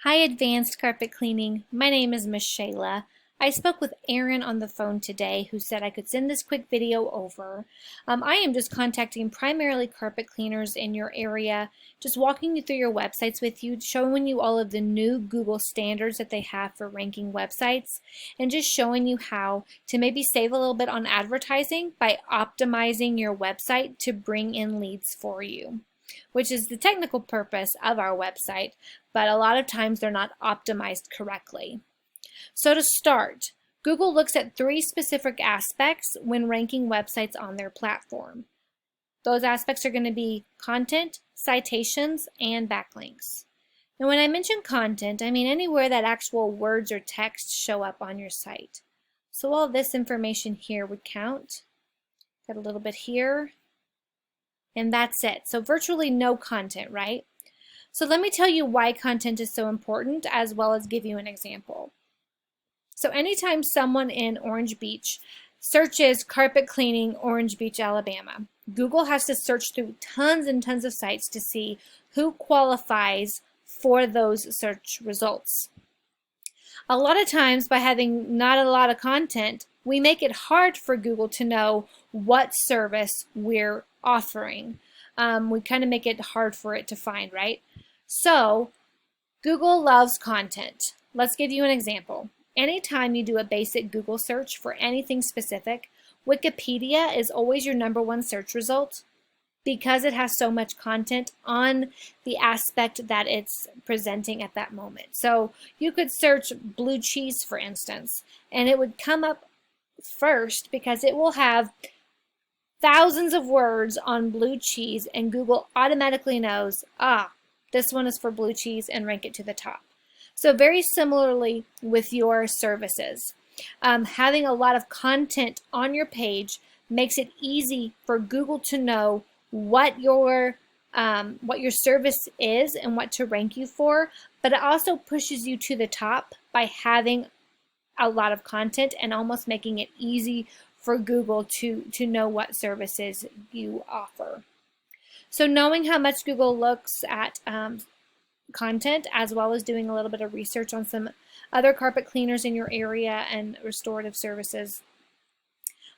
Hi, Advanced Carpet Cleaning. My name is Miss Shayla. I spoke with Aaron on the phone today who said I could send this quick video over. I am just contacting primarily carpet cleaners in your area, just walking you through your websites with you, showing you all of the new Google standards that they have for ranking websites, and just showing you how to maybe save a little bit on advertising by optimizing your website to bring in leads for you, which is the technical purpose of our website, but a lot of times they're not optimized correctly. So to start, Google looks at three specific aspects when ranking websites on their platform. Those aspects are going to be content, citations, and backlinks. And when I mention content, I mean anywhere that actual words or text show up on your site. So all this information here would count. Got a little bit here, and that's it. So virtually no content, right? So let me tell you why content is so important, as well as give you an example. So anytime someone in Orange Beach searches carpet cleaning Orange Beach, Alabama, Google has to search through tons and tons of sites to see who qualifies for those search results. A lot of times, by having not a lot of content, we make it hard for Google to know what service we're offering. We kind of make it hard for it to find, right? So Google loves content. Let's give you an example. Anytime you do a basic Google search for anything specific, Wikipedia is always your #1 search result because it has so much content on the aspect that it's presenting at that moment. So you could search blue cheese, for instance, and it would come up first because it will have thousands of words on blue cheese, and Google automatically knows, this one is for blue cheese, and rank it to the top. So very similarly with your services. Having a lot of content on your page makes it easy for Google to know what your service is and what to rank you for, but it also pushes you to the top by having a lot of content and almost making it easy for Google to know what services you offer. So knowing how much Google looks at content, as well as doing a little bit of research on some other carpet cleaners in your area and restorative services,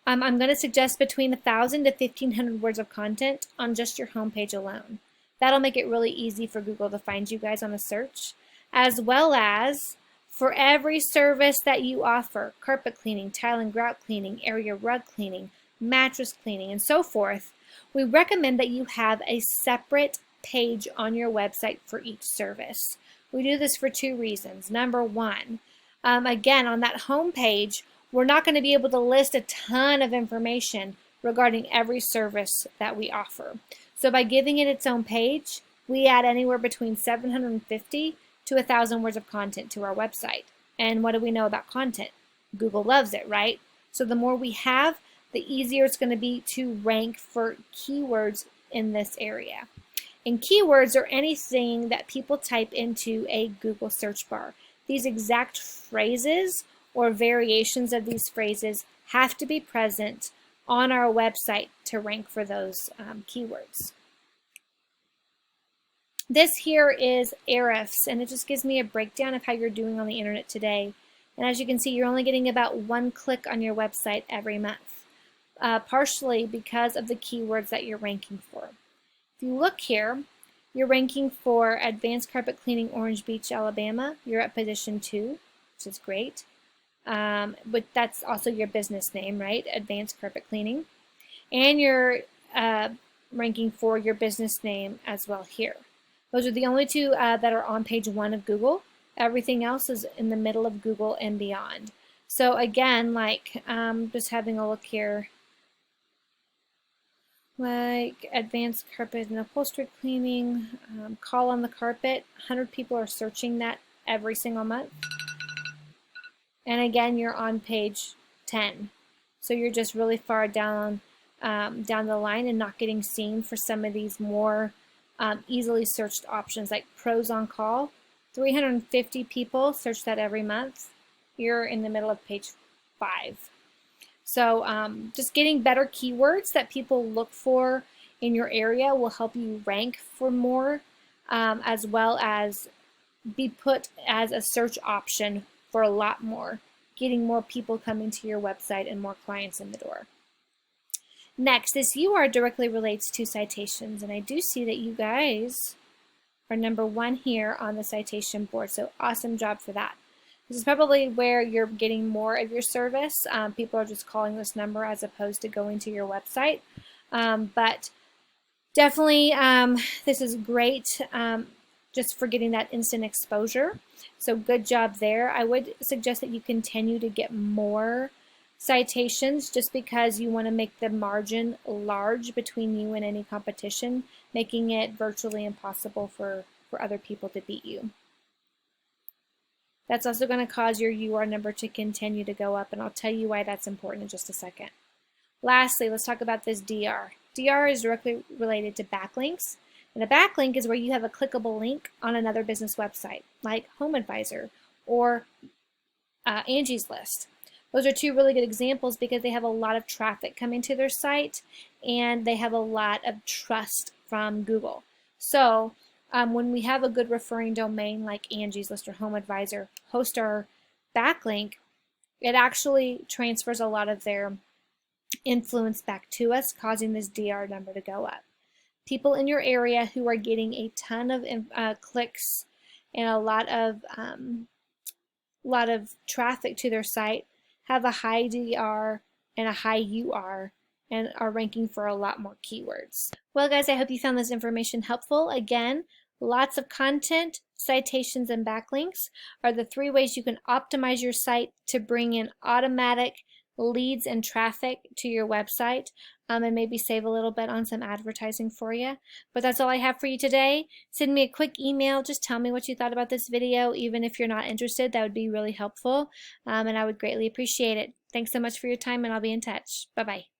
I'm going to suggest between 1,000 to 1,500 words of content on just your homepage alone. That'll make it really easy for Google to find you guys on a search, as well as for every service that you offer: carpet cleaning, tile and grout cleaning, area rug cleaning, mattress cleaning, and so forth. We recommend that you have a separate page on your website for each service. We do this for two reasons. Number one, again, on that home page, we're not going to be able to list a ton of information regarding every service that we offer. So by giving it its own page, we add anywhere between 750 to 1,000 words of content to our website. And what do we know about content? Google loves it, right? So the more we have, the easier it's going to be to rank for keywords in this area. And keywords are anything that people type into a Google search bar. These exact phrases or variations of these phrases have to be present on our website to rank for those keywords. This here is Ahrefs, and it just gives me a breakdown of how you're doing on the internet today. And as you can see, you're only getting about 1 click on your website every month, partially because of the keywords that you're ranking for. If you look here, you're ranking for Advanced Carpet Cleaning Orange Beach, Alabama. You're at position 2, which is great. But that's also your business name, right? Advanced Carpet Cleaning. And you're ranking for your business name as well here. Those are the only two that are on page 1 of Google. Everything else is in the middle of Google and beyond. So again, just having a look here, like advanced carpet and upholstery cleaning, call on the carpet. 100 people are searching that every single month. And again, you're on page 10. So you're just really far down the line and not getting seen for some of these more easily searched options like pros on call. 350 people search that every month. You're in the middle of page 5. So just getting better keywords that people look for in your area will help you rank for more, as well as be put as a search option for a lot more, getting more people coming to your website and more clients in the door. Next, this UR directly relates to citations, and I do see that you guys are #1 here on the citation board, so awesome job for that. This is probably where you're getting more of your service. People are just calling this number as opposed to going to your website, but definitely this is great just for getting that instant exposure, so good job there. I would suggest that you continue to get more citations just because you want to make the margin large between you and any competition, making it virtually impossible for other people to beat you. That's also going to cause your UR number to continue to go up, and I'll tell you why that's important in just a second. Lastly, let's talk about this DR. DR is directly related to backlinks, and a backlink is where you have a clickable link on another business website, like Home Advisor or Angie's List. Those are two really good examples because they have a lot of traffic coming to their site, and they have a lot of trust from Google. So when we have a good referring domain like Angie's List or Home Advisor host our backlink, it actually transfers a lot of their influence back to us, causing this DR number to go up. People in your area who are getting a ton of clicks and a lot of traffic to their site have a high DR and a high UR and are ranking for a lot more keywords. Well guys, I hope you found this information helpful. Again, lots of content, citations, and backlinks are the 3 ways you can optimize your site to bring in automatic leads and traffic to your website, and maybe save a little bit on some advertising for you. But that's all I have for you today. Send me a quick email. Just tell me what you thought about this video. Even if you're not interested, that would be really helpful, and I would greatly appreciate it. Thanks so much for your time, and I'll be in touch. Bye-bye.